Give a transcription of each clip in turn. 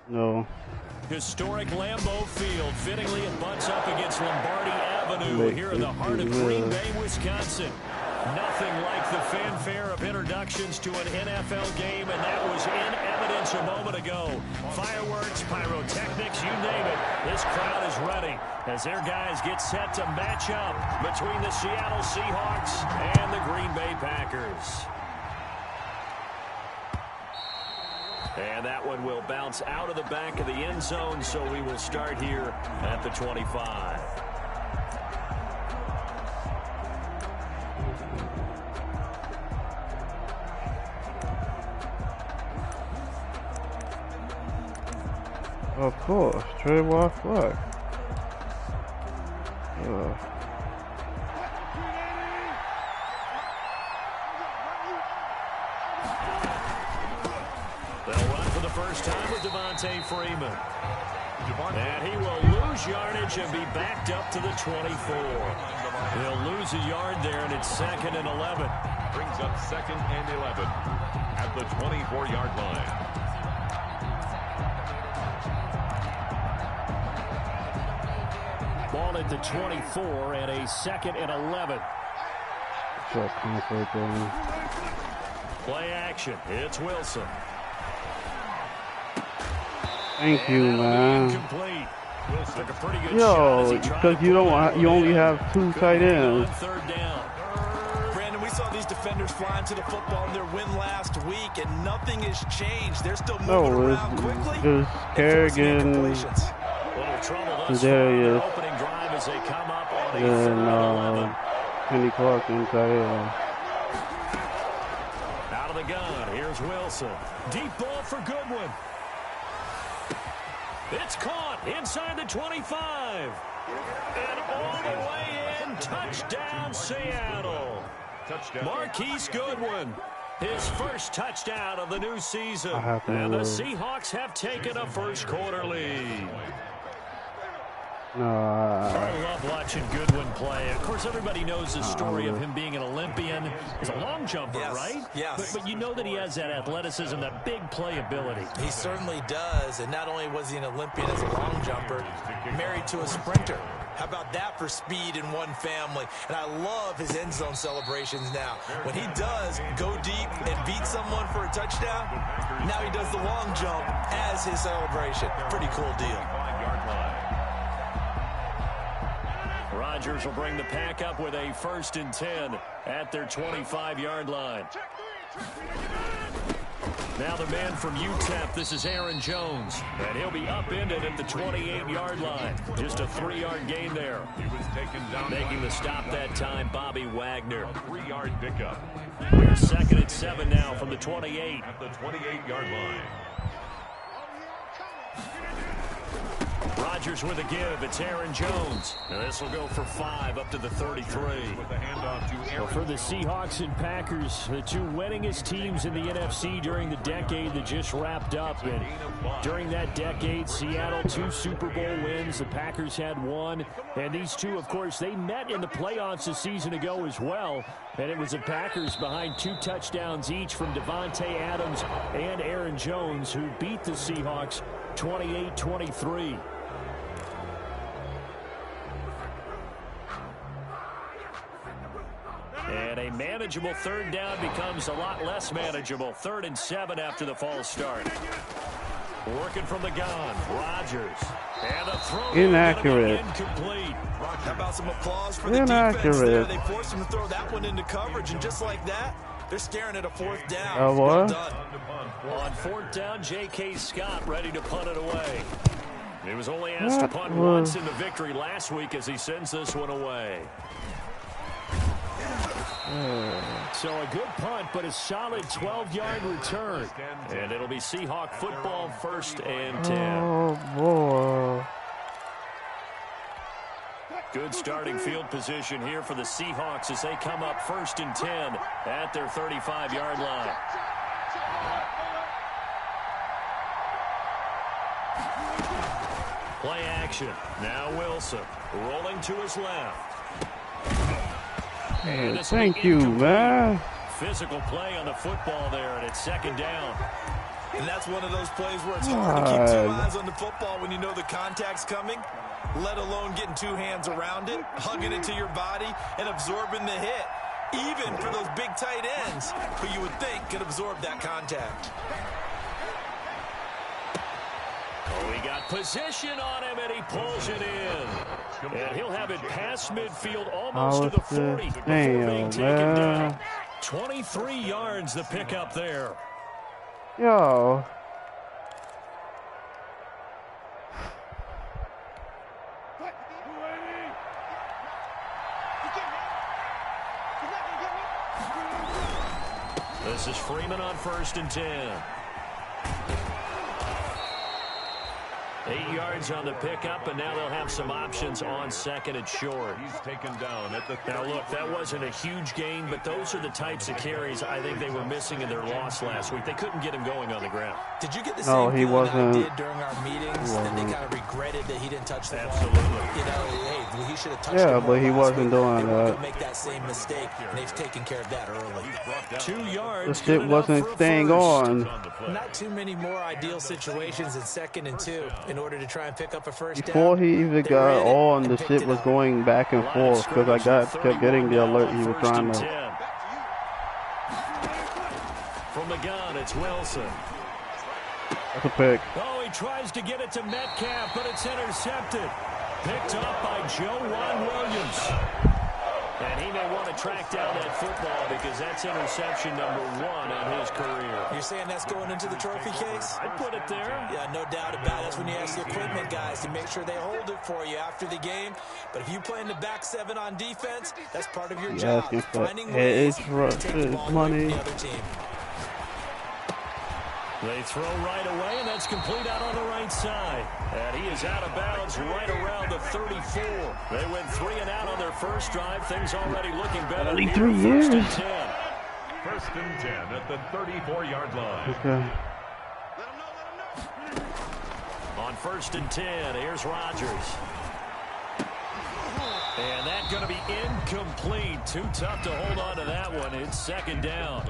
No. Historic Lambeau Field. Fittingly, it butts up against Lombardi Avenue here in the heart of Green Bay, Wisconsin. Nothing like the fanfare of introductions to an NFL game, and that was in evidence a moment ago. Fireworks, pyrotechnics, you name it. This crowd is ready as their guys get set to match up between the Seattle Seahawks and the Green Bay Packers. And that one will bounce out of the back of the end zone, so we will start here at the 25. Of course, trade war flag. They'll run for the first time with Devontae Freeman. And he will lose yardage and be backed up to the 24. He'll lose a yard there, and it's 2nd and 11. Brings up 2nd and 11 at the 24-yard line. Ball at the 24 and a 2nd and 11. Play action. It's Wilson. Thank you, man. Incomplete. Took a pretty good Yo, because you only have 2 tight ends. Third down. Brandon, we saw these defenders flying to the football in their win last week, and nothing has changed. They're still moving around quickly. It was Kerrigan. Little trouble thus far in their opening drive as they come up on a 3rd and 11. Kenny Clark inside. Out of the gun. Here's Wilson. Deep ball for Goodwin. It's caught inside the 25. And all the way in. Touchdown, Seattle. Touchdown. Marquise Goodwin. His first touchdown of the new season. And the Seahawks have taken a first quarter lead. I love watching Goodwin play. Of course, everybody knows the story of him being an Olympian. He's a long jumper, right? Yes. But you know that he has that athleticism, that big playability. He certainly does. And not only was he an Olympian as a long jumper, married to a sprinter. How about that for speed in one family? And I love his end zone celebrations now. When he does go deep and beat someone for a touchdown, now he does the long jump as his celebration. Pretty cool deal. Rodgers will bring the pack up with a 1st and 10 at their 25-yard line. Now the man from UTEP, this is Aaron Jones, and he'll be upended at the 28-yard line. Just a 3-yard gain there. He was taken down. Making the stop that time, Bobby Wagner. A 3-yard pickup. We're 2nd and 7 now from the 28. At the 28-yard line. Rodgers with a give. It's Aaron Jones. And this will go for 5 up to the 33. With the handoff to Aaron. Well, for the Seahawks and Packers, the 2 winningest teams in the NFC during the decade that just wrapped up. And during that decade, Seattle 2 Super Bowl wins. The Packers had 1. And these 2, of course, they met in the playoffs a season ago as well. And it was the Packers behind 2 touchdowns each from Devontae Adams and Aaron Jones who beat the Seahawks 28-23. And a manageable 3rd down becomes a lot less manageable. 3rd and 7 after the false start. Working from the gun, Rodgers. And a throw inaccurate. Incomplete. How about some applause for the defense there? They forced him to throw that one into coverage, and just like that, they're staring at a 4th down. Well done. On 4th down, J.K. Scott ready to punt it away. He was only asked to punt once in the victory last week as he sends this one away. So a good punt, but a solid 12-yard return. And it'll be Seahawk football, 1st and 10. Oh, boy. Good starting field position here for the Seahawks as they come up 1st and 10 at their 35-yard line. Play action. Now Wilson rolling to his left. Hey, thank you, man. Physical play on the football there, and it's 2nd down. And that's one of those plays where it's hard to keep 2 eyes on the football when you know the contact's coming, let alone getting 2 hands around it, hugging it to your body, and absorbing the hit. Even for those big tight ends, who you would think could absorb that contact. Oh, he got position on him, and he pulls it in. And he'll have it past midfield almost to the 40 before being taken down. 23 yards the pickup there. Yo. This is Freeman on 1st and 10. 8 yards on the pickup, and now they'll have some options on 2nd and short. He's taken down at the 30. Now, look, that wasn't a huge gain, but those are the types of carries I think they were missing in their loss last week. They couldn't get him going on the ground. Did you get the same he wasn't. I did during our meetings that they kind of regretted that he didn't touch the ball? Absolutely. You know, hey, he should have touched Yeah, the ball but he wasn't doing that. To make that same mistake, and they've taken care of that early. 2 yards. The shit wasn't staying on. Not too many more ideal situations in 2nd and 2 in order to try and pick up a first down. Before he even got on, the shit was going back and forth because I kept getting the alert he was trying to. From the gun, it's Wilson. That's a pick. Oh, he tries to get it to Metcalf, but it's intercepted. Picked up by Joe Williams. And he may want to track down that football because that's interception number 1 on his career. You're saying that's going into the trophy case? I'd put it there. Yeah, no doubt about it. That's when you ask the equipment guys to make sure they hold it for you after the game. But if you play in the back 7 on defense, that's part of your job. Finding ways to take the ball away from the other team. They throw right away, and that's complete out on the right side. And he is out of bounds right around the 34. They went 3 and out on their first drive. Things already looking better. Only 3 years. 1st and 10 at the 34-yard line. Okay. On 1st and 10, here's Rodgers. And that's going to be incomplete. Too tough to hold on to that one. It's 2nd down.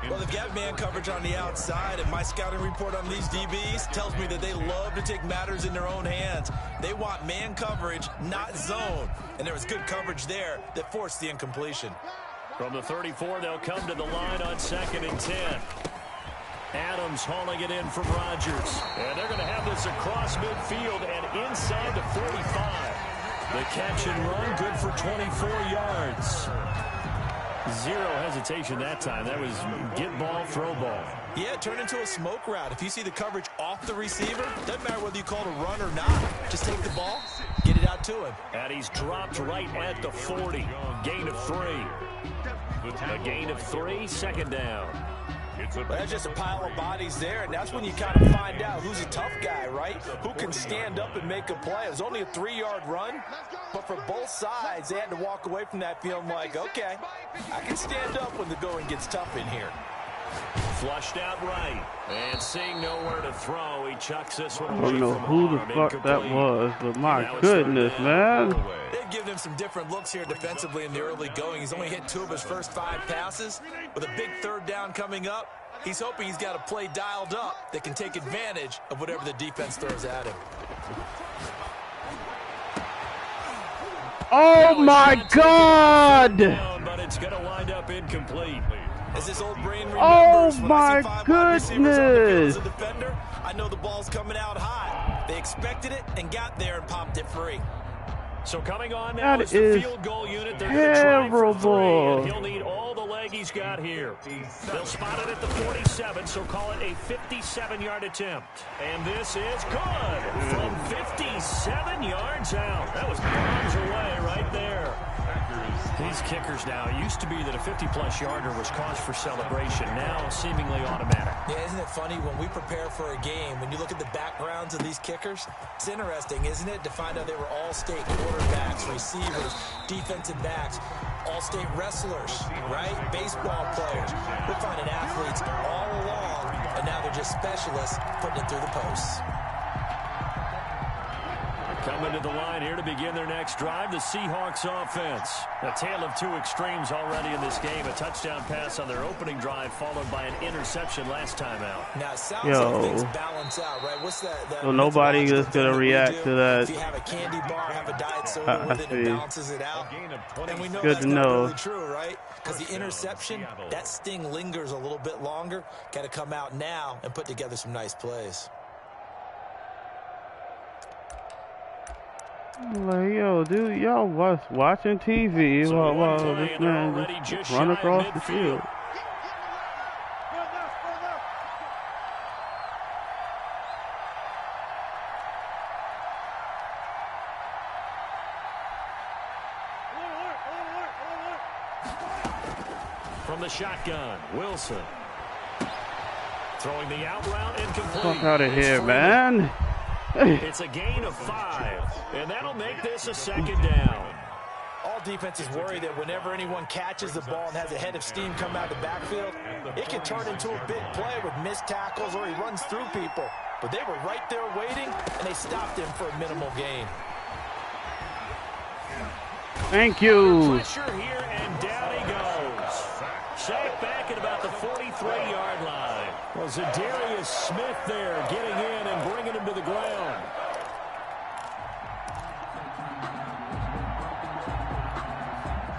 Well, they've got man coverage on the outside, and my scouting report on these DBs tells me that they love to take matters in their own hands. They want man coverage, not zone. And there was good coverage there that forced the incompletion. From the 34, they'll come to the line on 2nd and 10. Adams hauling it in from Rodgers. And they're going to have this across midfield and inside the 45. The catch and run, good for 24 yards. Zero hesitation that time. That was get ball, throw ball. Yeah, turn into a smoke route. If you see the coverage off the receiver, doesn't matter whether you call it a run or not. Just take the ball, get it out to him. And he's dropped right at the 40. Gain of 3. A gain of 3, 2nd down. But that's just a pile of bodies there, and that's when you kind of find out who's a tough guy, right? Who can stand up and make a play. It was only a 3-yard run, but for both sides, they had to walk away from that feeling like, okay, I can stand up when the going gets tough in here. Flushed out right, and seeing nowhere to throw, he chucks this one I away don't know from who the harm. fuck that Incomplete. was, but my goodness, man. They've given him some different looks here defensively in the early going. He's only hit 2 of his first 5 passes. With a big 3rd down coming up, he's hoping he's got a play dialed up that can take advantage of whatever the defense throws at him. Oh my God! But it's going to wind up incomplete. As this old brain Oh remembers, my when I see 5 wide receivers on the field goodness! as a defender, I know the ball's coming out high. They expected it and got there and popped it free. So coming on now That is the is field goal unit. They're going to try for 3, terrible. and he'll need all the leg he's got here. They'll spot it at the 47, so call it a 57-yard attempt. And this is good from 57 yards out. That was bombs away right there. These kickers now, it used to be that a 50-plus yarder was cause for celebration. Now, seemingly automatic. Yeah, isn't it funny when we prepare for a game, when you look at the backgrounds of these kickers, it's interesting, isn't it, to find out they were all-state quarterbacks, receivers, defensive backs, all-state wrestlers, right? Baseball players. We're finding athletes all along, and now they're just specialists putting it through the posts. Coming to the line here to begin their next drive, the Seahawks offense. A tale of two extremes already in this game. A touchdown pass on their opening drive, followed by an interception last time out. Now, it sounds like things balance out, right? What's that? So nobody is going to react to that. If you have a candy bar, have a diet soda with it, it balances it out. And we know Good that's to not know. really true, right? Because the interception, that sting lingers a little bit longer. Got to come out now and put together some nice plays. Like, yo, dude, y'all was watching TV while this man just run across the field. From the shotgun, Wilson. Throwing the out route incomplete. Fuck out of here, man. It's a gain of 5, and that'll make this a second down. All defenses worry that whenever anyone catches the ball and has a head of steam come out of the backfield, it can turn into a big play with missed tackles or he runs through people. But they were right there waiting, and they stopped him for a minimal gain. Thank you. Pressure here, and down he goes. Sacked back at about the 43-yard line. Well, Zadarius Smith there getting in and bringing him to the ground.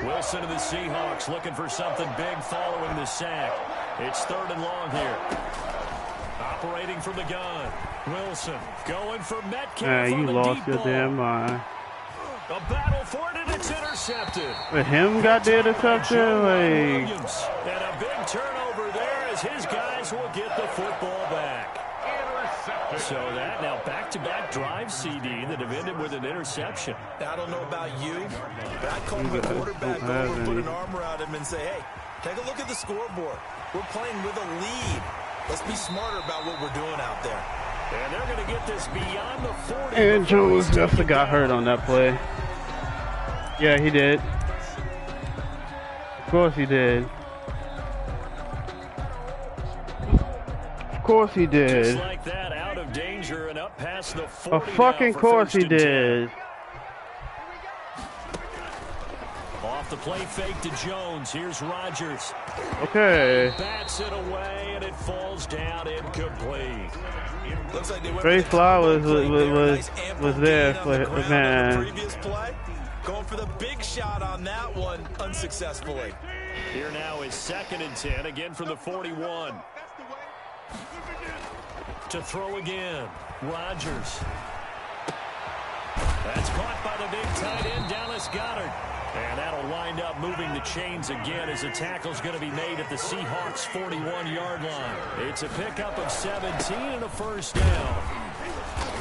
Wilson of the Seahawks looking for something big following the sack. It's 3rd and long here. Operating from the gun. Wilson going for Metcalf. You lost your damn mind. A battle for it, and it's intercepted. But him got the interception, like. And a big turnover there as his guys will get the football back. So that now back-to-back drive CD that have ended with an interception. Now, I don't know about you, but I'd call the quarterback over and put an arm around him and say, hey, take a look at the scoreboard. We're playing with a lead. Let's be smarter about what we're doing out there. And they're going to get this beyond the 40. And Jones just got hurt on that play. Yeah, he did. Of course he did. Of course he did. Just like that, out of danger and up past the 40. Of fucking course he did. Off the play fake to Jones. Here's Rodgers. Okay. Bats it away and it falls down incomplete. Looks like they went Trey Flowers was there for the man. Previous play, going for the big shot on that one unsuccessfully. Here now is 2nd and 10, again from the 41. To throw again, Rodgers. That's caught by the big tight end, Dallas Goedert. And that'll wind up moving the chains again as the tackle's going to be made at the Seahawks' 41-yard line. It's a pickup of 17 and a first down.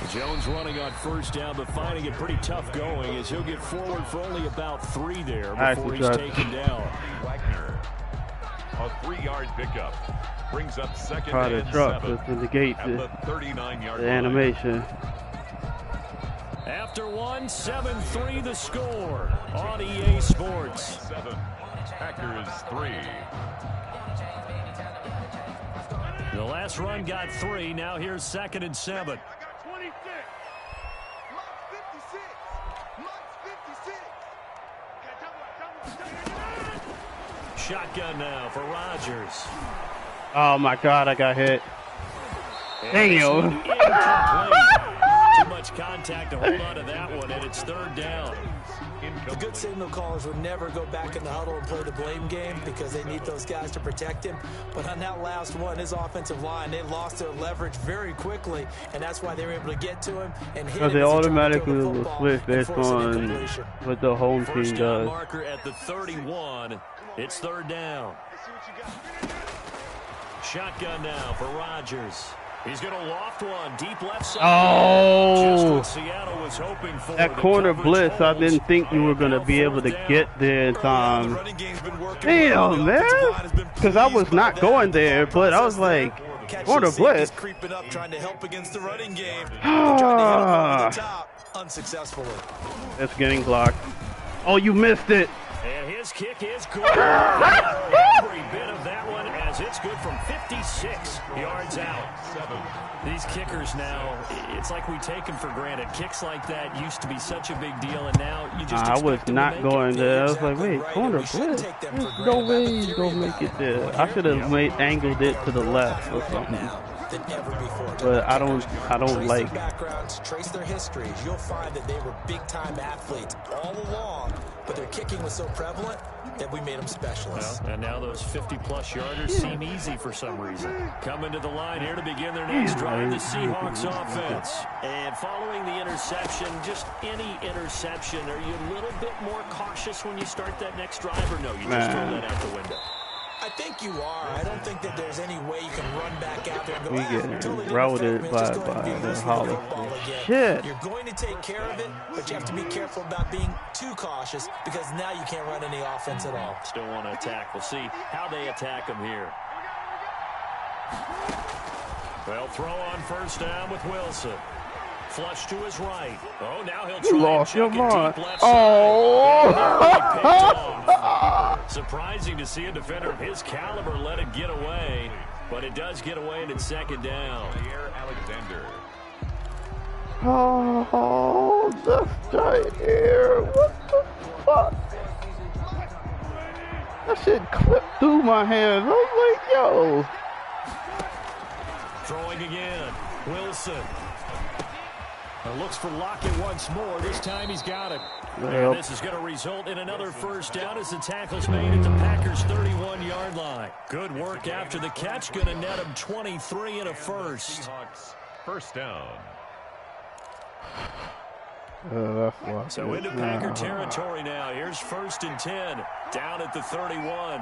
Jones running on first down, but finding it pretty tough going as he'll get forward for only about 3 there before he's taken down. Wagner, a 3-yard pickup. Brings up 2nd Try to and drop 7 to negate at the 39-yard the line. animation. After 1, 7-3 the score on EA Sports. 7, Packers 3. The last run got 3. Now here's 2nd and 7. Shotgun now for Rodgers. Oh my God, I got hit. Damn. Too much contact to hold on to that one, and it's 3rd down. The good signal callers would never go back in the huddle and play the blame game because they need those guys to protect him. But on that last one, his offensive line, they lost their leverage very quickly, and that's why they were able to get to him and hit him. They automatically will switch based on what the home team First down does. marker at the 31. It's 3rd down. Shotgun now for Rodgers. He's going to loft one deep left side. Oh, Seattle was hoping for. That corner blitz, I didn't think you were going to be able to get there in time. Damn, man. Because I was not going there, but I was like, corner blitz. Creeping up, trying to help against the running game. Trying to hit him over the top, unsuccessfully. It's getting blocked. Oh, you missed it. And his kick is good. Every bit of that one, as it's good from 56 yards out. These kickers now, it's like we take them for granted. Kicks like that used to be such a big deal, and now you just I was not going there. I was like, wait, corner blitz? There's no way you're going to make it there. I should have angled it to the left or something. But I don't like backgrounds, trace their histories. You'll find that they were big-time athletes all along, but their kicking was so prevalent that we made them specialists. Well, and now those 50-plus yarders seem easy for some reason. Coming to the line here to begin their next drive, the Seahawks offense. And following the interception, just any interception, are you a little bit more cautious when you start that next drive, or no, you just throw that out the window? I think you are. I don't think that there's any way you can run back out there and go, we get routed by the Holly. Shit. You're going to take care of it, but you have to be careful about being too cautious because now you can't run any offense at all. Still want to attack. We'll see how they attack them here. They'll throw on first down with Wilson. Flush to his right. Oh, now he'll try. You lost your mind. Oh! Surprising to see a defender of his caliber let it get away, but it does get away and it's second down. Alexander. Oh, this right here. What the fuck? That shit clipped through my hands. I was like, yo. Throwing again. Wilson. Looks for Lockett once more. This time he's got it. And this is going to result in another first down as the tackle's made at the Packers' 31-yard line. Good work after the catch. Going to net him 23 and a first. First down. So into Packer territory now. Here's 1st and 10. Down at the 31.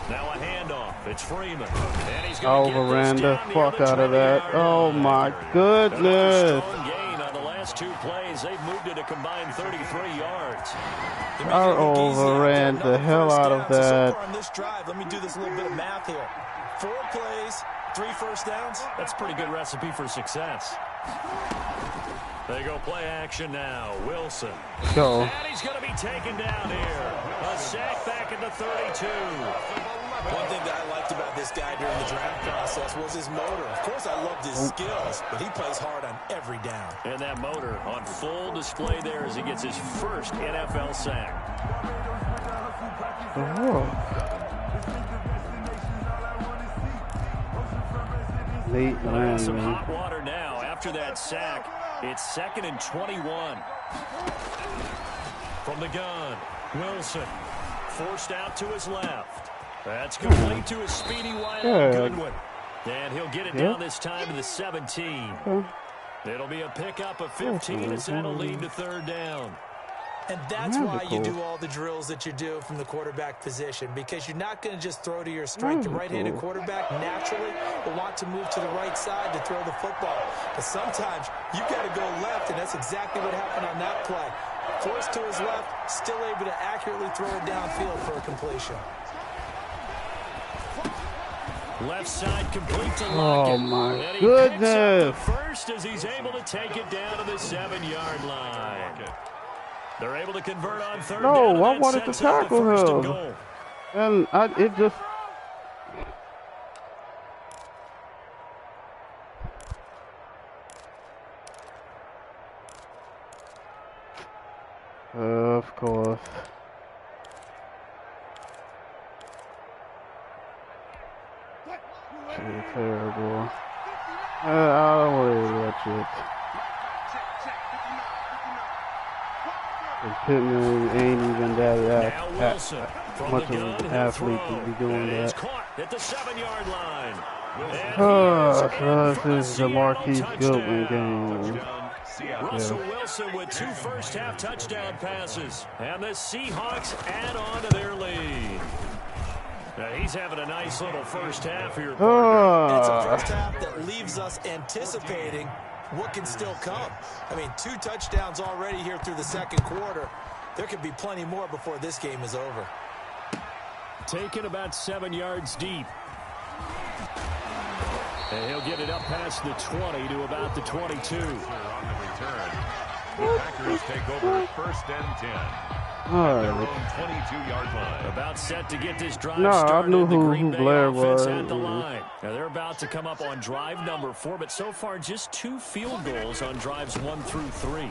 Now a handoff. It's Freeman. And he's going to overran the fuck out of that. Oh my goodness. Gain on the last 2 plays. They've moved it a combined 33 yards. I overran the hell out of that. On this drive, let me do this little bit of math here. 4 plays, 3 first downs. That's a pretty good recipe for success. They go play action now. Wilson. Go. And he's going to be taken down here. A sack back at the 32. One thing that I liked about this guy during the draft process was his motor. Of course, I loved his skills, but he plays hard on every down. And that motor on full display there as he gets his first NFL sack. Late round, some man. hot water now. After that sack, it's 2nd and 21. From the gun, Wilson forced out to his left. That's complete to his speedy wide Goodwin. And he'll get it down this time to the 17. It'll be a pickup of 15 as that'll lead to 3rd down. And that's why you do all the drills that you do from the quarterback position, because you're not going to just throw to your strength. The right-handed quarterback naturally will want to move to the right side to throw the football. But sometimes you got to go left, and that's exactly what happened on that play. Forced to his left, still able to accurately throw it downfield for a completion. Left side complete to Lockett. Oh my goodness. First as he's able to take it down to the 7-yard line. They're able to convert on 3rd down. No, I wanted to tackle him. And it just... of course. Terrible. I don't want to watch it. Pittman ain't even that much of an athlete to be doing that. At the 7-yard line. So this is the Marquise Goodwin game. Russell Wilson with 2 first-half touchdown passes. And the Seahawks add on to their lead. He's having a nice little first half here. It's a first half that leaves us anticipating what can still come. I mean, 2 touchdowns already here through the second quarter. There could be plenty more before this game is over. Taken about 7 yards deep. And he'll get it up past the 20 to about the 22. On the return, the Packers take over 1st and 10. Their own 22-yard line. About set to get this drive started. I knew who Blair was. At the line. Now they're about to come up on drive number 4, but so far just 2 field goals on drives 1 through 3.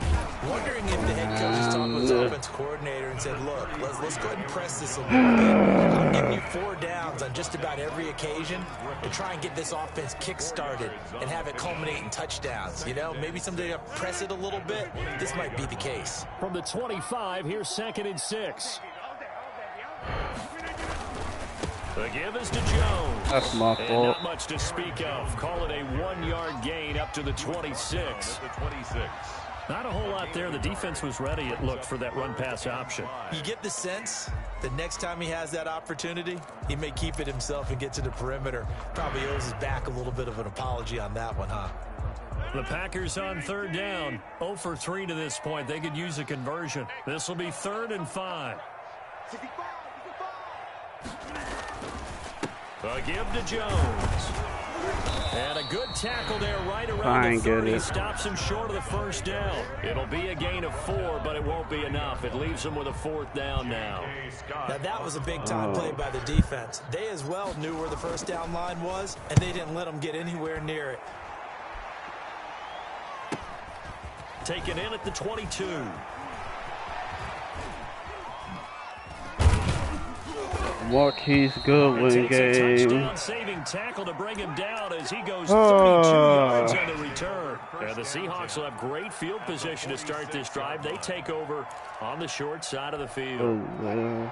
Wondering if the head coach is talking with his offense coordinator and said, look, let's go ahead and press this a little bit. I'm giving you 4 downs on just about every occasion to try and get this offense kick-started and have it culminate in touchdowns. You know, maybe someday to press it a little bit. This might be the case. From the 25, here's 2nd and 6. The give is to Jones. That's my fault. And not much to speak of. Call it a 1-yard gain up to the 26. Not a whole lot there. The defense was ready, it looked, for that run-pass option. You get the sense that next time he has that opportunity, he may keep it himself and get to the perimeter. Probably owes his back a little bit of an apology on that one, huh? The Packers on 3rd down. 0 for 3 to this point. They could use a conversion. This will be 3rd and 5. The give to Jones. And a good tackle there right around the 30. Stops him short of the 1st down. It'll be a gain of 4, but it won't be enough. It leaves him with a 4th down now. Now that was a big-time play by the defense. They as well knew where the 1st down line was, and they didn't let them get anywhere near it. Taken in at the 22. Marquise Goodwin game. Touchdown-saving tackle to bring him down as he goes 32 yards on the return. The Seahawks will have great field position to start this drive. They take over on the short side of the field. Oh, man.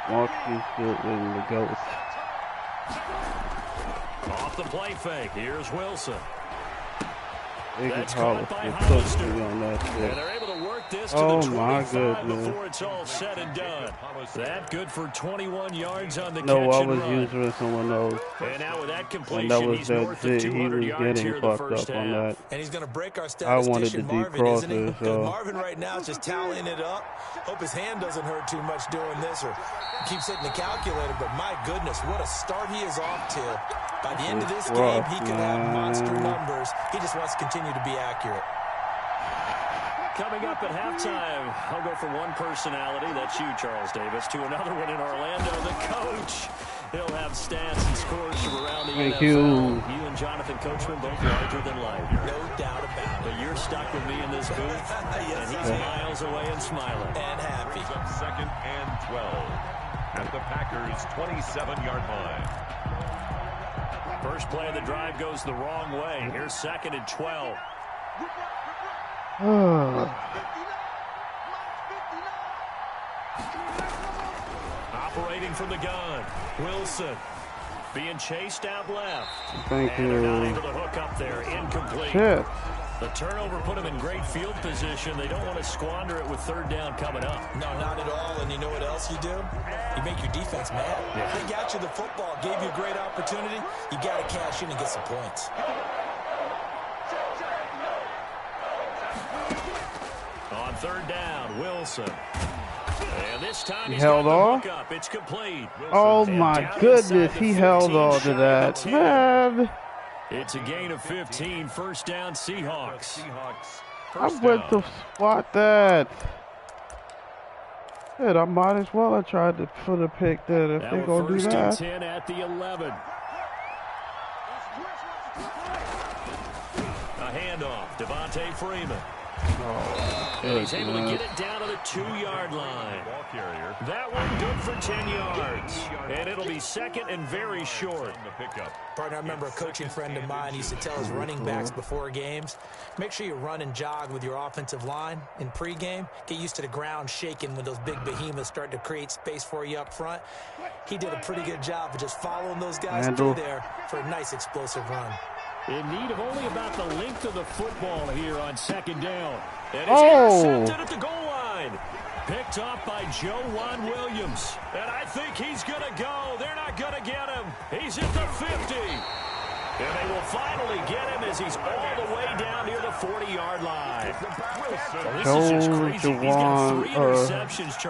Marquise Goodwin, the GOAT. Off the play fake. Here's Wilson. That's caught by Hollister. On that and they're able to work this to the 25 before it's all said and done. That good for 21 yards on the catch and I was run. using someone else. And now with that completion, that was he's north of 200 yards here in the first half. On that. And he's going to break our statistician Marvin, isn't he? Marvin right now is just tallying it up. Hope his hand doesn't hurt too much doing this or keeps hitting the calculator. But my goodness, what a start he is off to. By the end of this game, he could have monster numbers. He just wants to continue to be accurate. Coming up at halftime, I'll go from one personality, that's you, Charles Davis, to another one in Orlando, the coach. He'll have stats and scores from around the NFL. You and Jonathan Coachman both larger than life. No doubt about it. But you're stuck with me in this booth, yes, and he's miles away and smiling. And happy. 2nd and 12 at the Packers' 27-yard line. First play of the drive goes the wrong way. Here's 2nd and 12. Operating from the gun, Wilson being chased out left. Thank you. They're not able to hook up there. Incomplete. Shit. The turnover put them in great field position. They don't want to squander it with 3rd down coming up. No, not at all. And you know what else you do? You make your defense mad. Yeah. They got you the football, gave you a great opportunity. You got to cash in and get some points. On 3rd down, Wilson. And this time he he's held off. Up. It's complete. Oh my goodness, he held on to that. Man. It's a gain of 15. 1st down, Seahawks. I went to spot that. Shit, I might as well have tried to put a pick there if they're going to do that. 1st and 10 at the 11. A handoff, Devontae Freeman. And he's able to get it down to the 2-yard line. That one good for 10 yards. And it'll be 2nd and very short. Partner, I remember a coaching friend of mine used to tell his running backs before games, make sure you run and jog with your offensive line in pregame. Get used to the ground shaking when those big behemoths start to create space for you up front. He did a pretty good job of just following those guys through there for a nice explosive run. In need of only about the length of the football here on 2nd down. And it's intercepted at the goal line. Picked off by Joejuan Williams. And I think he's going to go. They're not going to get him. He's at the 50. And they will finally get him as he's all the way down near the 40-yard line.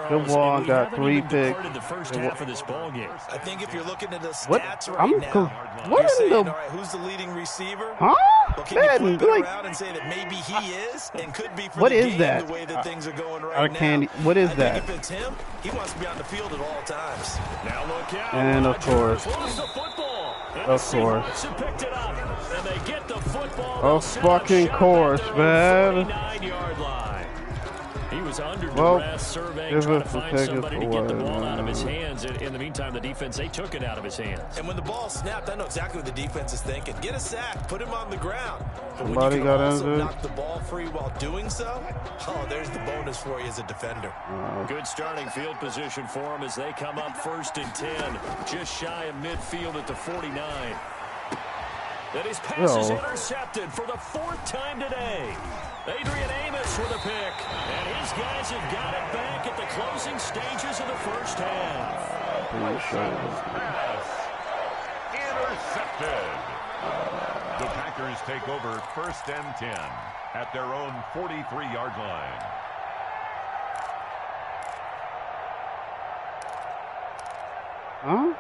Joejuan got 3 picks. The first half of this ball game. I think if you're looking at the stats now, what you're saying, the? all right, who's the leading receiver? Huh? Well, can you flip it around and say that maybe he is and could be for what the is game that? the way that things are going right now? What is I that? think if it's him, he wants to be on the field at all times. Now look out. And of course. Of course. Picked it up, and they get the football. Of fucking course, man. He was under duress, surveying, trying to find somebody to get the ball out of his hands. In the meantime, the defense, they took it out of his hands. And when the ball snapped, I know exactly what the defense is thinking. Get a sack, put him on the ground. But when Somebody you can got also injured. knock the ball free while doing so, oh, there's the bonus for you as a defender. Good starting field position for him as they come up 1st and 10, just shy of midfield at the 49. And his pass is intercepted for the 4th time today. Adrian Amos with a pick. And his guys have got it back at the closing stages of the first half. Intercepted. The Packers take over 1st and 10 at their own 43-yard line. Huh?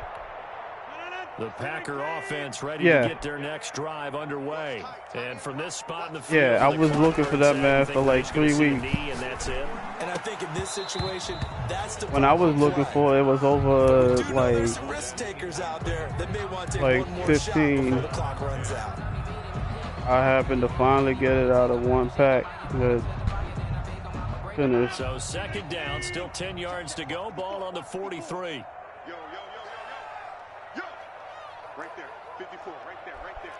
The Packer offense ready to get their next drive underway. And from this spot in the field, I was looking for that man for like 3 weeks. And that's it. And I think in this situation, that's the when I was looking for it was over like risk takers out there that may want to take like one more 15. shot before the clock runs out. I happened to finally get it out of one pack. Finished. So 2nd down, still 10 yards to go. Ball on the 43. Right there, 54, right there.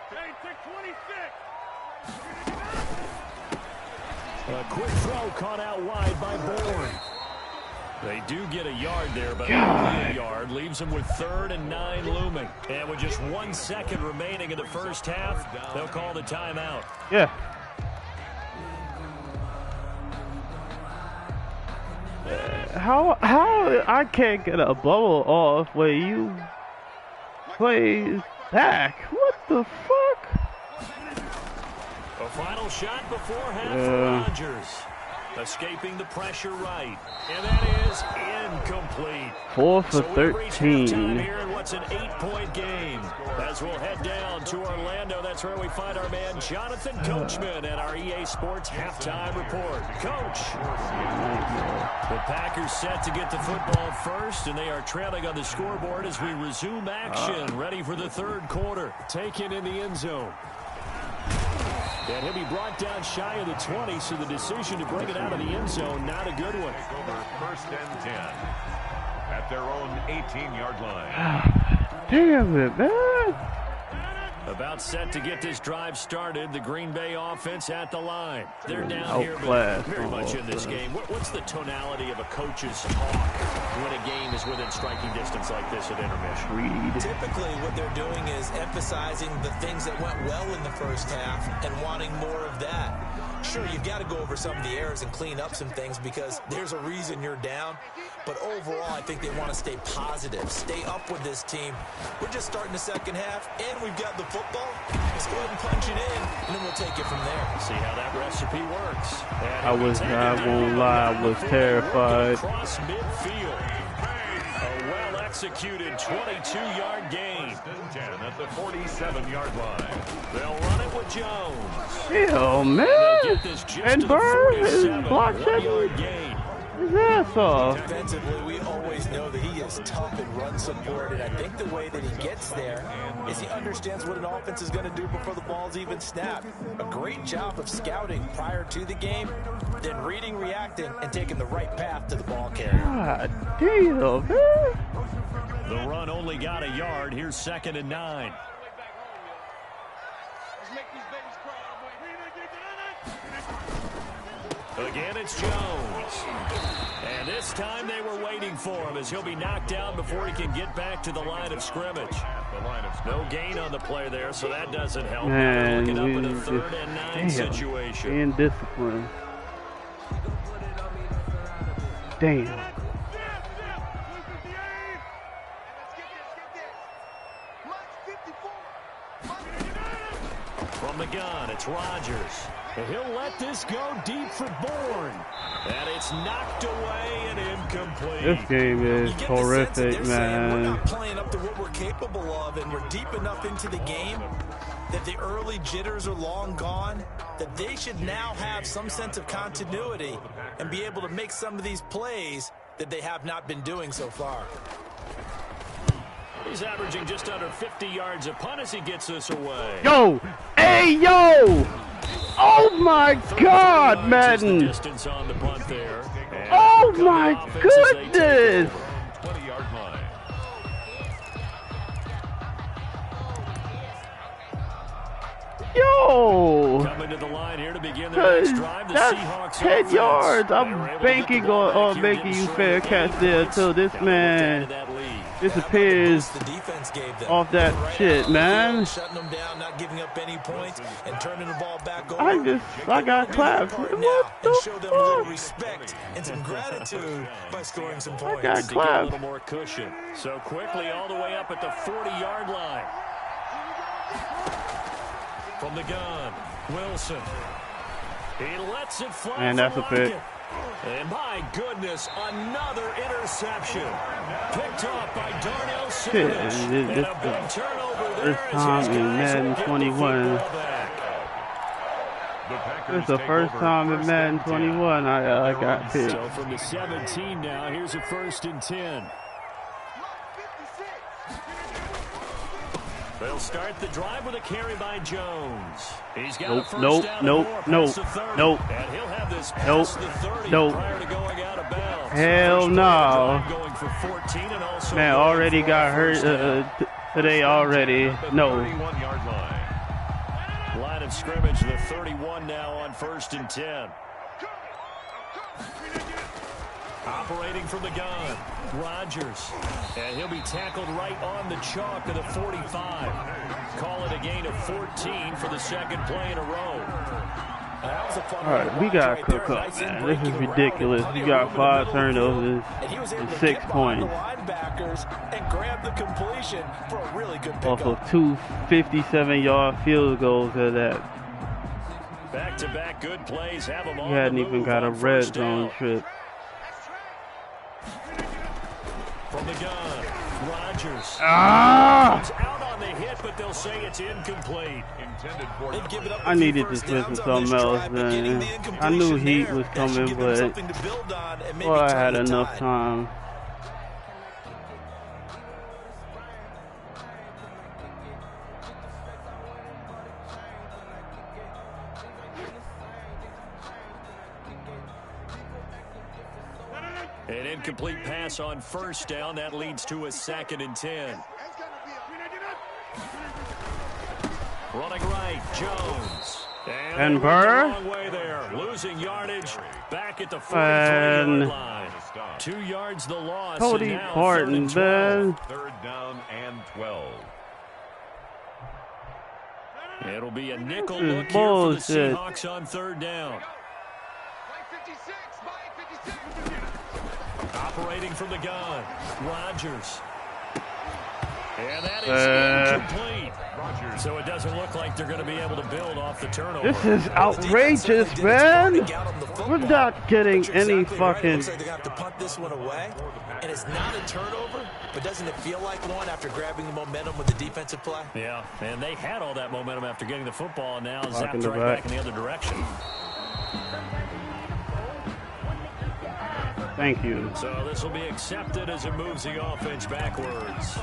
Hey, 626. A quick throw caught out wide by Bourne. They do get a yard there, but only a yard. Leaves them with 3rd and 9 looming. And with just 1 second remaining in the first half, they'll call the timeout. Yeah. How I can't get a bubble off where you play back? What the fuck? A final shot before half for Rodgers. Escaping the pressure right. And that is incomplete. 4 for So we reach halftime 13. here in what's an 8-point game. As we'll head down to Orlando, that's where we find our man Jonathan Coachman at our EA Sports halftime report. Coach. The Packers set to get the football first, and they are trailing on the scoreboard as we resume action. Ready for the 3rd quarter. Taken in the end zone. And he'll be brought down shy of the 20, so the decision to bring it out of the end zone, not a good one. Over 1st and 10 at their own 18-yard line. Damn it, man. About set to get this drive started. The Green Bay offense at the line. They're down here, but Outclassed. very much in this game. What's the tonality of a coach's talk when a game is within striking distance like this at intermission? Typically, what they're doing is emphasizing the things that went well in the first half and wanting more of that. Sure, you've got to go over some of the errors and clean up some things because there's a reason you're down. But overall, I think they want to stay positive, stay up with this team. We're just starting the second half, and we've got the football. Let's go ahead and punch it in, and then we'll take it from there. See how that recipe works. I was not gonna lie, I was terrified. Across midfield. A well-executed 22-yard gain. 10 at the 47-yard line. They'll run it with Jones. Hell, man. Get this just And to the Bird is 47. block 1-yard checking. gain. His ass off. Defensively, we always know that he is tough in run support, and I think the way that he gets there is he understands what an offense is going to do before the ball's even snapped. A great job of scouting prior to the game, then reading, reacting, and taking the right path to the ball carrier. God damn, man. The run only got a yard. Here's 2nd and 9. Again, it's Jones. And this time they were waiting for him as he'll be knocked down before he can get back to the line of scrimmage. No gain on the play there, so that doesn't help. Man, Looking up in a we 3rd and 9 situation. Indiscipline. Damn. From the gun, it's Rodgers. He'll let this go deep for Bourne. And it's knocked away and incomplete. This game is horrific, man. We're not playing up to what we're capable of, and we're deep enough into the game that the early jitters are long gone, that they should now have some sense of continuity and be able to make some of these plays that they have not been doing so far. He's averaging just under 50 yards a punt as he gets this away. Yo! Hey, yo! Oh my God, Madden! Distance on the punt there. Oh my goodness! 20-yard line. Yo! Coming to the line here to begin their next drive. The That's Seahawks 10 yards. I'm banking on making you fair catch there until this man disappears off that shit, man. Shutting them down, not giving up any points, and turning the ball back over. I got clapped. What and show them a little the respect and some gratitude by scoring some fuck? I points. got To get a clapped. little more cushion. So quickly all the way up at the 40-yard line. From the gun, Wilson. He lets it fly. And that's a pick. And my goodness, another interception. Picked off by Darnell Savage. And a big turnover there. This time in Madden 21. This is the first time in Madden 21 I got picked. So from the 17 now, here's a 1st and 10. They'll start the drive with a carry by Jones. He's got a first down and more past the 30. And he'll have this past the 30 prior to going out of bounds. Hell no. Going for 14 and also Man, already got hurt today already. No. 31-yard line. Line of scrimmage, the 31 now on 1st and 10. Operating from the gun, Rodgers. And he'll be tackled right on the chalk of the 45. Call it a gain of 14 for the second play in a row. All right, we got to cook up, man. This is ridiculous. We got 5 turnovers and 6 points. Off of 2 57-yard field goals at that. Back-to-back good plays have them on. We hadn't even got a red zone trip. From the gun, Rodgers. Ah! Out on the hit, but they'll say it's incomplete. Intended for I needed to switch to something else, man. I knew heat was coming, but well, I had enough time. An incomplete pass on 1st down. That leads to a 2nd and 10. Running right, Jones. And Burr. Long way there. Losing yardage back at the 43-yard line. 2 yards the loss. Cody Parton, man. 3rd down and 12. It'll be a nickel look here for the Seahawks on 3rd down. Operating from the gun, Rodgers. And that is incomplete. So it doesn't look like they're going to be able to build off the turnover. This is outrageous, man. We're not getting any fucking... Looks like they have to punt this one away. And it's not a turnover, but doesn't it feel like one after grabbing the momentum with the defensive play? Yeah, and they had all that momentum after getting the football, and now zapped right back in the other direction. Thank you. So this will be accepted as it moves the offense backwards.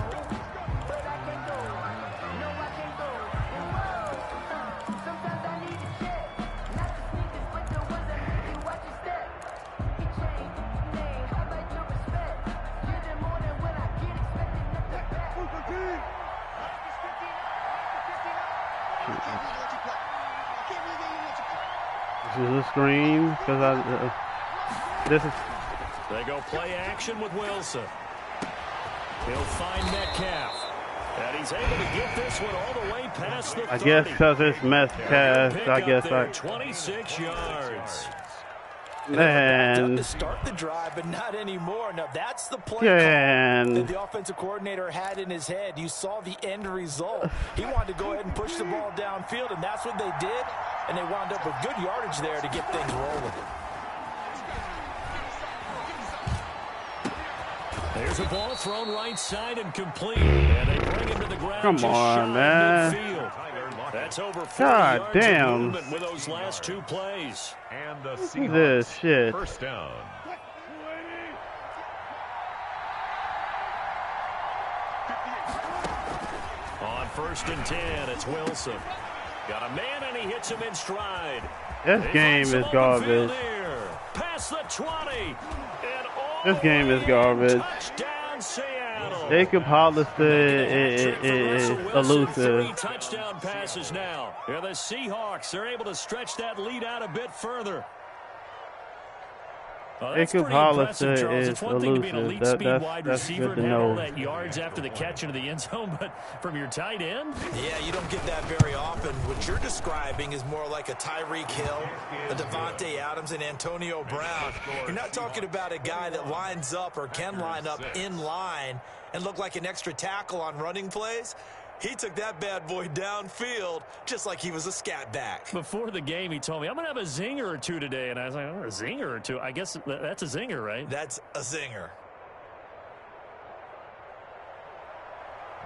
This is a screen because this is. They go play action with Wilson. He'll find Metcalf. And he's able to get this one all the way past the 30. I guess because it's Metcalf, I guess 26 yards. Man. To start the drive, but not anymore. Now that's the play Man. that the offensive coordinator had in his head. You saw the end result. He wanted to go ahead and push the ball downfield, and that's what they did. And they wound up with good yardage there to get things rolling. There's a ball thrown right side and complete. And they bring him to the ground. Come on, man. Midfield. That's over 40 God yards damn. of movement with those last 2 plays. And the Look at Seahawks this shit. first down. On 1st and 10, it's Wilson. Got a man, and he hits him in stride. This game is garbage. Past the 20. This game is garbage. Touchdown, Seattle. Jacob Hollister is elusive. 3 touchdown passes now. Yeah, the Seahawks are able to stretch that lead out a bit further. Jacob Hollister is It's one thing to be an elite elusive. speed wide That's receiver good to and have all know. that yards after the catch into the end zone, but from your tight end? Yeah, you don't get that very often. What you're describing is more like a Tyreek Hill, a Devontae Adams, and Antonio Brown. You're not talking about a guy that lines up or can line up in line and look like an extra tackle on running plays. He took that bad boy downfield just like he was a scat back. Before the game, he told me, I'm going to have a zinger or 2 today. And I was like, oh, a zinger or 2? I guess that's a zinger, right? That's a zinger.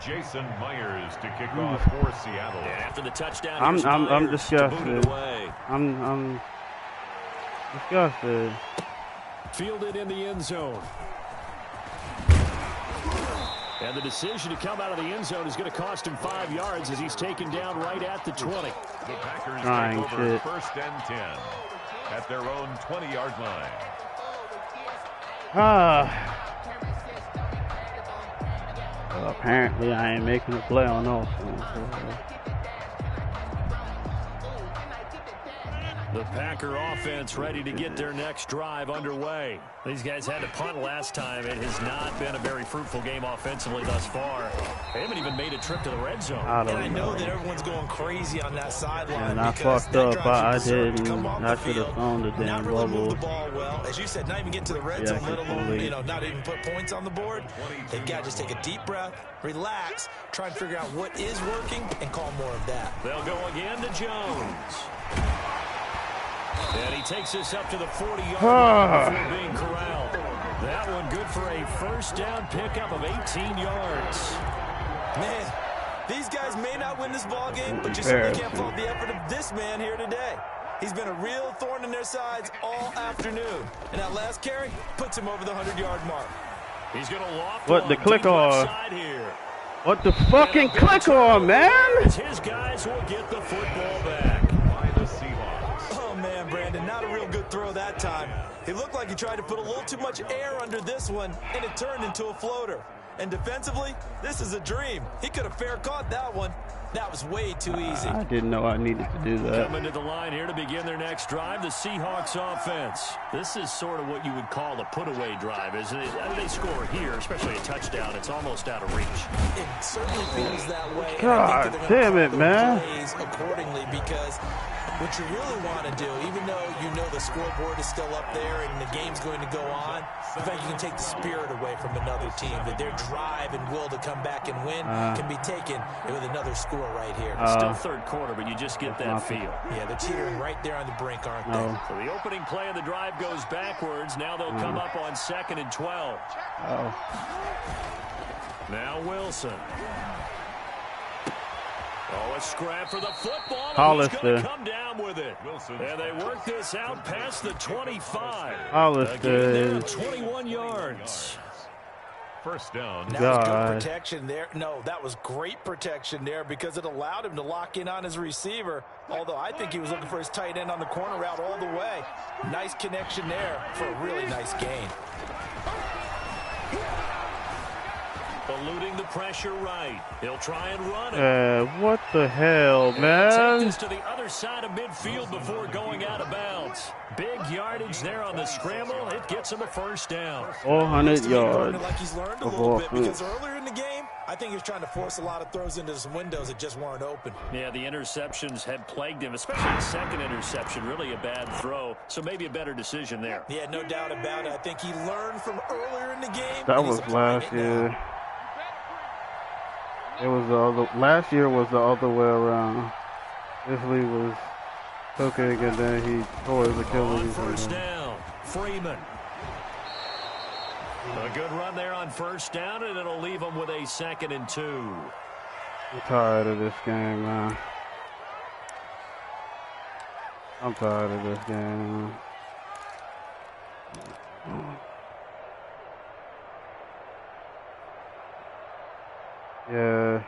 Jason Myers to kick off for Seattle. And after the touchdown, I'm disgusted. I'm disgusted. Fielded in the end zone. And the decision to come out of the end zone is going to cost him 5 yards as he's taken down right at the 20. The Packers Trying take over shit. 1st and 10 at their own 20-yard line. Well, apparently I ain't making a play on offense. The Packer offense ready to get their next drive underway. These guys had to punt last time. It has not been a very fruitful game offensively thus far. They haven't even made a trip to the red zone. I know that everyone's going crazy on that sideline. And I fucked up. I didn't. I should have thrown the damn not really moved bubble. the ball well. As you said, not even get to the red zone, let alone, not even put points on the board. They've got to just take a deep breath, relax, try and figure out what is working, and call more of that. They'll go again to Jones. And he takes this up to the 40-yard line before being corralled. That one good for a first down pickup of 18 yards. Man, these guys may not win this ball game, but you certainly can't fault the effort of this man here today. He's been a real thorn in their sides all afternoon. And that last carry puts him over the 100-yard mark. He's going to loft What the click on? Here. What the fucking click on, man? His guys will get the football back. By the Seahawks. Oh, man, Brandon, not a real good throw that time. It looked like he tried to put a little too much air under this one, and it turned into a floater. And defensively, this is a dream. He could have fair caught that one. That was way too easy. I didn't know I needed to do that. Coming to the line here to begin their next drive, the Seahawks offense. This is sort of what you would call a put-away drive, isn't it? They score here, especially a touchdown. It's almost out of reach. It certainly feels that way. God damn it, man. Plays accordingly, because what you really want to do, even though you know the scoreboard is still up there and the game's going to go on, in fact, you can take the spirit away from another team, that their drive and will to come back and win can be taken with another score right here. Still third quarter, but you just get that feel. Yeah, they're teetering right there on the brink, aren't they? So the opening play of the drive goes backwards. Now they'll come up on 2nd and 12. Now Wilson. Oh, a scrap for the football. Hollister. He's going to come down with it. And they work this out past the 25. Hollister. 21 yards. First down. That was good protection there. No, that was great protection there because it allowed him to lock in on his receiver. Although I think he was looking for his tight end on the corner route all the way. Nice connection there for a really nice gain. Eluding the pressure right. He'll try and run it. What the hell, man? Take this to the other side of midfield before going out of bounds. Big yardage there on the scramble. It gets him a first down. 400 yards. Like he's learned a little bit because earlier in the game, I think he was trying to force a lot of throws into some windows that just weren't open. Yeah, the interceptions had plagued him, especially the second interception, really a bad throw. So maybe a better decision there. Yeah, no doubt about it. I think he learned from earlier in the game. That was last year. It was the other. Last year was the other way around. This league was cooking, and then he tore his Achilles. First down, Freeman. A good run there on first down, and it'll leave him with a 2nd and 2. I'm tired of this game, man. I'm tired of this game. Yeah.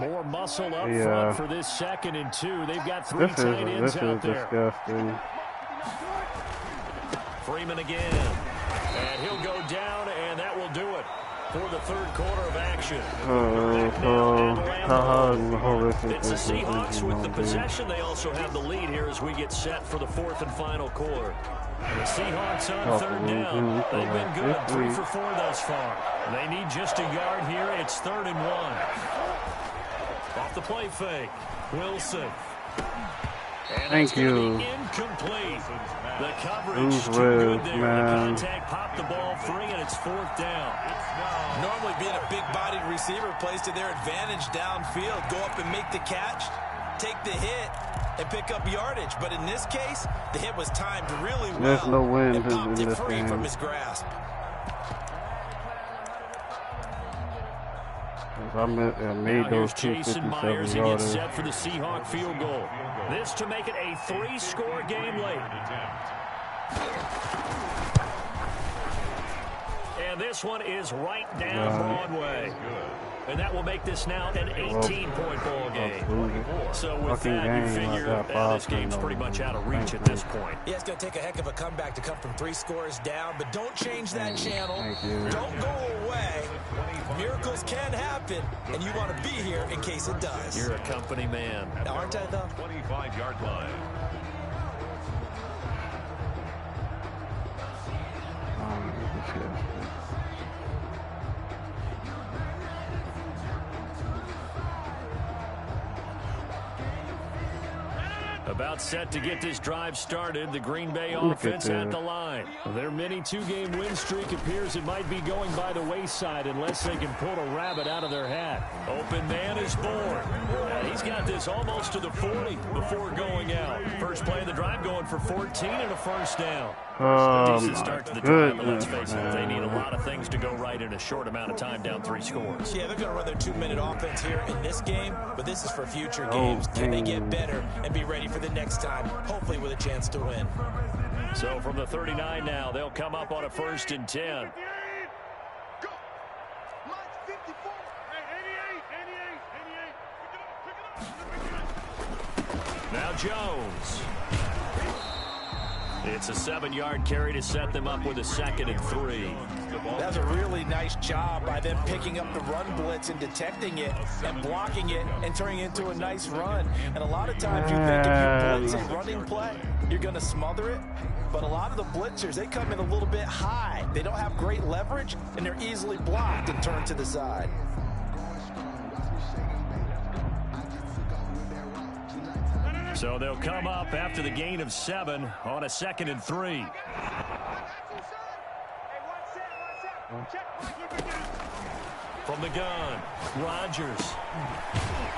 More muscle up front for this 2nd and 2. They've got 3 tight ends out there. Disgusting. Freeman again. And he'll go down, and that will do it for the 3rd quarter of action. It's the Seahawks with the possession. They also have the lead here as we get set for the 4th and final quarter. The Seahawks on 3rd down. They've been good, 3 for 4 thus far. They need just a yard here. It's 3rd and 1. Off the play fake, Wilson. And thank you. Incomplete. The coverage too good there. Man. The contact popped the ball free, and it's 4th down. Normally being a big-bodied receiver plays to their advantage downfield. Go up and make the catch, take the hit, and pick up yardage. But in this case, the hit was timed really well. There's no wins in this game. Free from his grasp. I made those two Jason Myers. He gets set for the Seahawk field goal. This to make it a 3-score game late. And this one is right down Broadway. And that will make this now an 18-point ball game. So with that, you figure this game's pretty much out of reach at this point. Yeah, it's going to take a heck of a comeback to come from 3 scores down, but don't change that channel. Don't go away. Miracles can happen, and you want to be here in case it does. You're a company man. Aren't I, though? 25-yard line. About set to get this drive started. The Green Bay offense at the line. Their mini 2-game win streak appears it might be going by the wayside unless they can pull a rabbit out of their hat. Open man is born. He's got this almost to the 40 before going out. First play of the drive going for 14 and a first down. A decent start to the drive, but let's face it, they need a lot of things to go right in a short amount of time, down 3 scores. Yeah, they're going to run their 2-minute offense here in this game, but this is for future games. Can they get better and be ready for the next time, hopefully with a chance to win? So from the 39 now, they'll come up on a 1st and 10. Now Jones. It's a 7-yard carry to set them up with a 2nd and 3. That's a really nice job by them picking up the run blitz and detecting it and blocking it and turning it into a nice run. And a lot of times you think if you blitz a running play, you're going to smother it. But a lot of the blitzers, they come in a little bit high. They don't have great leverage, and they're easily blocked and turned to the side. So they'll come up after the gain of 7 on a 2nd and 3. From the gun, Rodgers.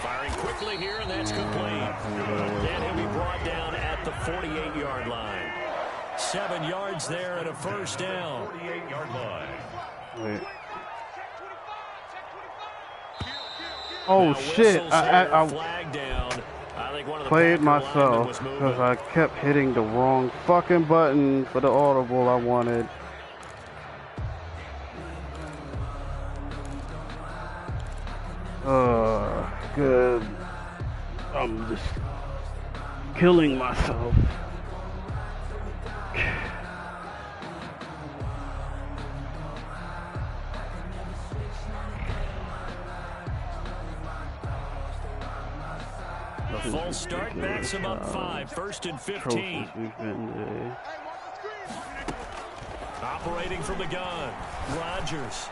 Firing quickly here, and that's complete. And he'll be brought down at the 48-yard line. 7 yards there and a first down. 48-yard line. Wait. Oh, shit. I flag down. played myself because I kept hitting the wrong fucking button for the audible I wanted. Good. I'm just killing myself. The full start backs him up 5, 1st and 15. Operating from the gun, Rodgers.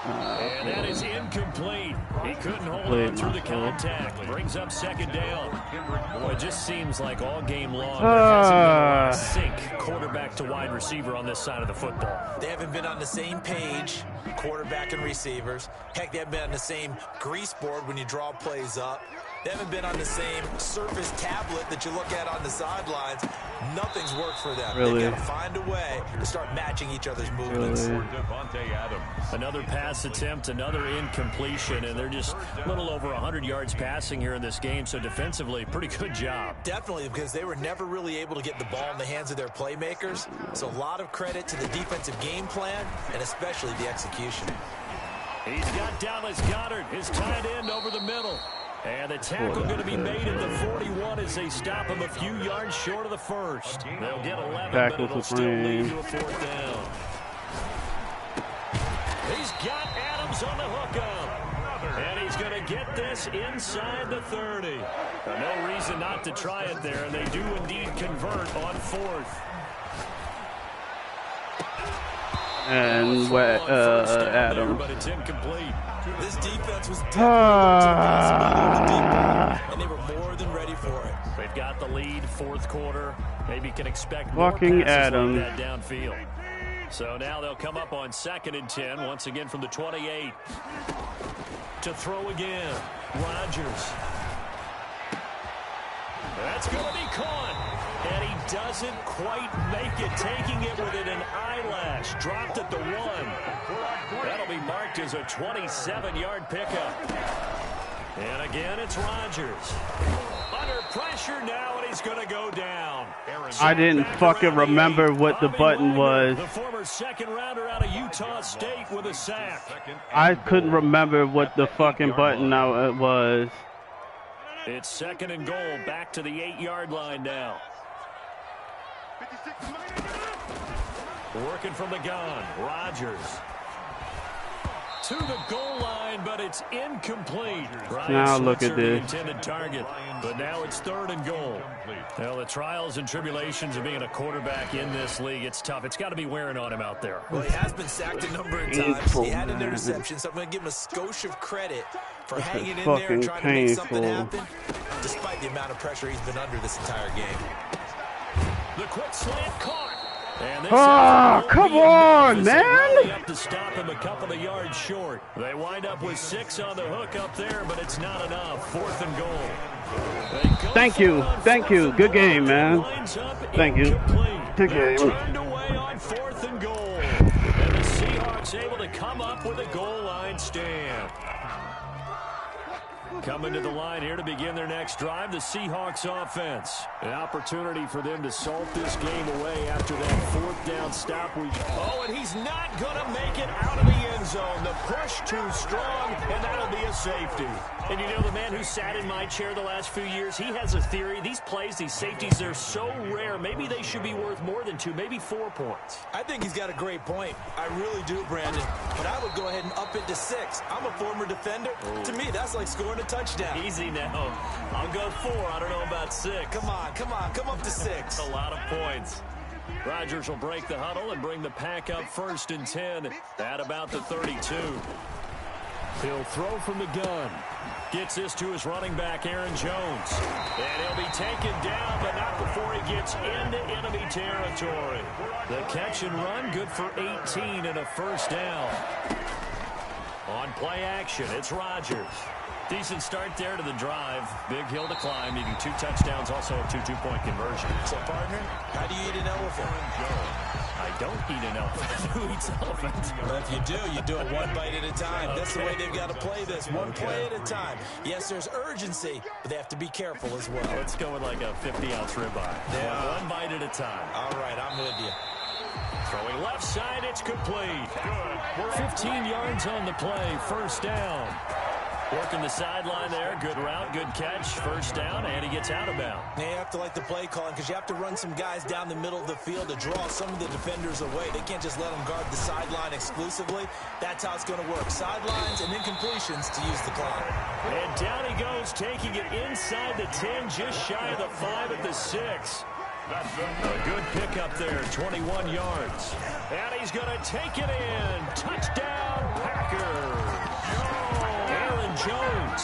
And that is incomplete. He couldn't hold on through the contact. Brings up second down. Boy, it just seems like all game long there hasn't been a lot of sync quarterback to wide receiver on this side of the football. They haven't been on the same page, quarterback and receivers. Heck, they haven't been on the same grease board when you draw plays up. They haven't been on the same Surface tablet that you look at on the sidelines. Nothing's worked for them. Really? They've got to find a way to start matching each other's movements. Really? Another pass attempt, another incompletion, and they're just a little over 100 yards passing here in this game, so defensively, pretty good job. Definitely, because they were never really able to get the ball in the hands of their playmakers. So a lot of credit to the defensive game plan, and especially the execution. He's got Dallas Goedert, his tight end, over the middle. And the tackle going to be made at the 41 as they stop him a few yards short of the first. They'll get 11, but it'll still lead to a fourth down. He's got Adams on the hookup. And he's going to get this inside the 30. No reason not to try it there, and they do indeed convert on fourth. And Adam. But it's incomplete. This defense was definitely and they were more than ready for it. They've got the lead, fourth quarter. Maybe can expect more Fucking passes Adam. like that downfield. So now they'll come up on 2nd and 10, once again from the 28. To throw again, Rodgers. That's going to be caught. And he doesn't quite make it, taking it within an eyelash. Dropped at the 1. That'll be marked as a 27-yard pickup. And again, it's Rodgers. Under pressure now, and he's going to go down. I didn't fucking remember what the button was. The former second-rounder out of Utah State with a sack. I couldn't remember what the fucking button was. It's 2nd and goal, back to the 8-yard line now. Working from the gun, Rodgers. To the goal line, but it's incomplete. Now look at this. Intended target, but now it's 3rd and goal. Well, the trials and tribulations of being a quarterback in this league, it's tough. It's got to be wearing on him out there. Well, he has been sacked a number of times. He had an interception, so I'm going to give him a skosh of credit for hanging in there and trying to make something happen, despite the amount of pressure he's been under this entire game. The quick slant caught. Come on, man! Up to stop him a couple of yards short. They wind up with 6 on the hook up there, but it's not enough. 4th and goal. Thank you. Good game, man. Thank you. Good game. Turned away on 4th and goal. And the Seahawks able to come up with a goal line stand. Coming to the line here to begin their next drive, the Seahawks offense. An opportunity for them to salt this game away after that 4th down stop. Oh, and he's not going to make it out of the end zone. The push too strong, and that'll be a safety. And you know, the man who sat in my chair the last few years, he has a theory. These plays, these safeties, they're so rare. Maybe they should be worth more than 2, maybe 4 points. I think he's got a great point. I really do, Brandon. But I would go ahead and up it to 6. I'm a former defender. To me, that's like scoring a touchdown. Easy now. I'll go 4. I don't know about 6. Come on. Come up to 6. A lot of points. Rodgers will break the huddle and bring the pack up 1st and 10 at about the 32. He'll throw from the gun. Gets this to his running back, Aaron Jones. And he'll be taken down, but not before he gets into enemy territory. The catch and run, good for 18 and a 1st down. On play action, it's Rodgers. Decent start there to the drive. Big hill to climb, needing 2 touchdowns, also a 2 two-point conversion. So, partner, how do you eat an elephant? I don't eat an elephant. Who eats elephants? Well, if you do it 1 bite at a time. Okay. That's the way they've got to play this, 1 play at a time. Yes, there's urgency, but they have to be careful as well. Let's go with like a 50-ounce ribeye. Yeah. 1 bite at a time. All right, I'm with you. Throwing left side, it's complete. 15 yards on the play, 1st down. Working the sideline there. Good route, good catch. 1st down, and he gets out of bounds. Now you have to like the play calling because you have to run some guys down the middle of the field to draw some of the defenders away. They can't just let them guard the sideline exclusively. That's how it's going to work. Sidelines and incompletions to use the clock. And down he goes, taking it inside the 10, just shy of the 5 at the 6. A good pickup there, 21 yards. And he's going to take it in. Touchdown, Packers. Aaron Jones,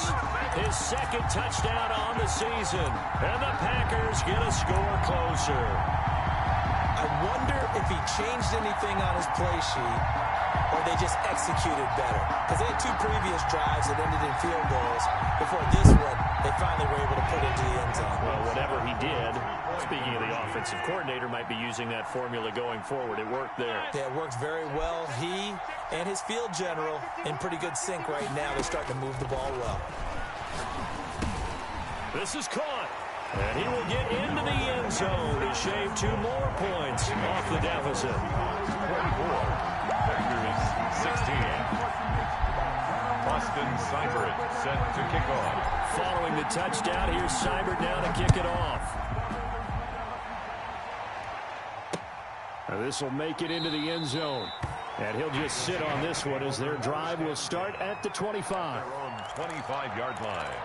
his second touchdown on the season. And the Packers get a score closer. I wonder if he changed anything on his play sheet or they just executed better. Because they had 2 previous drives that ended in field goals. Before this one, they finally were able to put into the end zone. Well, whatever he did, speaking of the offensive coordinator, might be using that formula going forward. It worked there. Yeah, it works very well. He and his field general in pretty good sync right now. They're starting to move the ball well. This is caught. And he will get into the end zone to shave 2 more points off the deficit. 24. Packers 16. Austin Seibert set to kick off. Following the touchdown, here's Seibert now to kick it off. This will make it into the end zone. And he'll just sit on this one as their drive will start at the 25. Their own 25-yard line.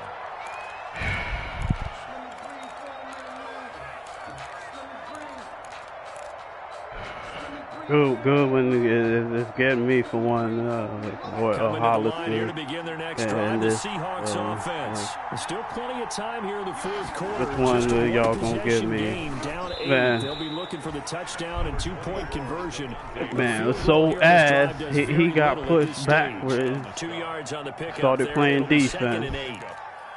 Good when it's getting me for one. Line here to begin their next drive. The Seahawks offense. There's still plenty of time here in the fourth quarter. Which one y'all gonna give me? Down 8. Man, they'll be looking for the touchdown and 2-point conversion. Man, so ass he got pushed backwards. 2 yards on the pickup. Started playing defense.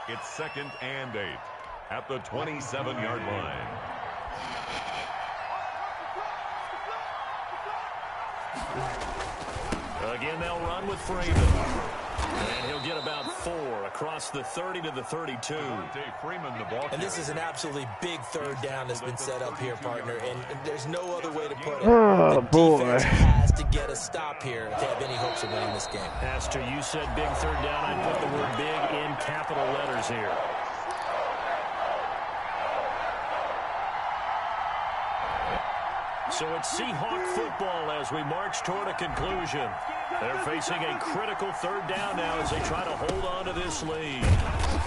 It's 2nd and 8 at the 27-yard line. Again, they'll run with Freeman. And he'll get about 4 across the 30 to the 32. And this is an absolutely big 3rd down that's been set up here, partner. And there's no other way to put it. Oh, boy. Defense has to get a stop here if they have any hopes of winning this game. Pastor, you said big 3rd down. I'd put the word big in capital letters here. So it's Seahawk football as we march toward a conclusion. They're facing a critical 3rd down now as they try to hold on to this lead.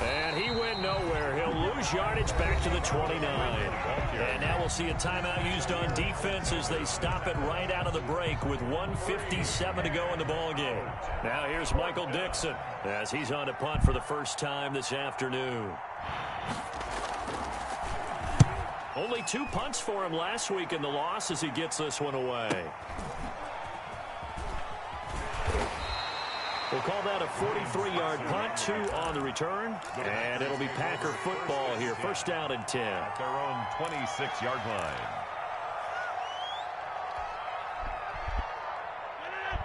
And he went nowhere. He'll lose yardage back to the 29. And now we'll see a timeout used on defense as they stop it right out of the break with 1:57 to go in the ballgame. Now here's Michael Dixon as he's on to punt for the first time this afternoon. Only 2 punts for him last week in the loss as he gets this one away. We'll call that a 43-yard punt, 2 on the return. And it'll be Packer football here. 1st down and 10. At their own 26-yard line.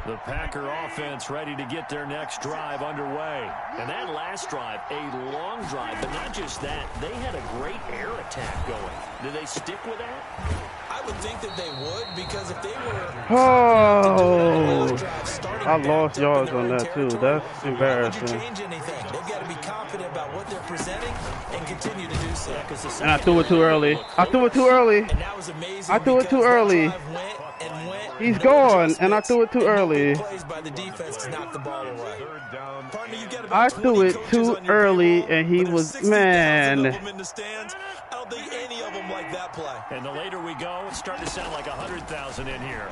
The Packer offense ready to get their next drive underway. And that last drive, a long drive, but not just that. They had a great air attack going. Did they stick with that? I would think that they would, because if they were... I lost yards on that too. That's embarrassing. Change anything. They've got to be confident about what they're presenting and continue to do so. And I threw it too early. I threw it too early. And that was amazing. I threw it too early. He's gone, and I threw it too early. I threw it too early, and he was, man. I don't think any of them like that play. And the later we go, it's starting to sound like 100,000 in here.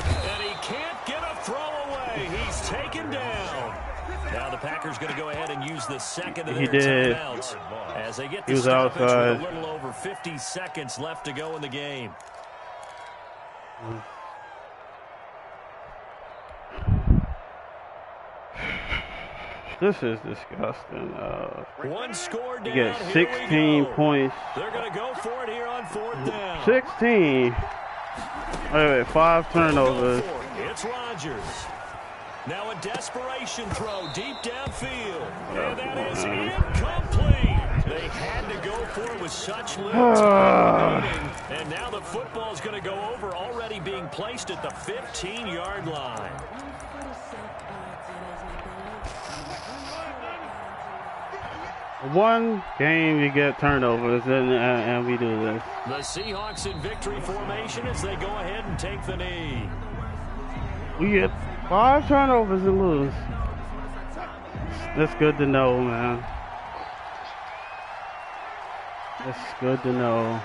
And he can't get a throw away. He's taken down. Now the Packers going to go ahead and use the second of their timeouts as they get the stoppage with a little over 50 seconds left to go in the game. This is disgusting. One score down. You get 16 points. They're going to go for it here on 4th down. 16. Wait, 5 turnovers. It's Rodgers. Now a desperation throw deep downfield. And that is incomplete. They had to go for it with such little time remaining. And now the football is going to go over, already being placed at the 15-yard line. One game you get turnovers, and we do this. The Seahawks in victory formation as they go ahead and take the knee. We get 5 turnovers and lose. That's good to know, man. That's good to know.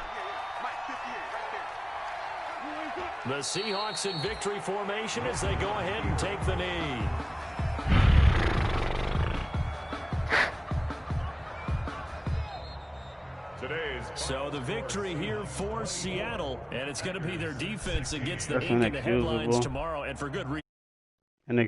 The Seahawks in victory formation as they go ahead and take the knee. So the victory here for Seattle, and it's going to be their defense that gets them into headlines tomorrow, and for good reason.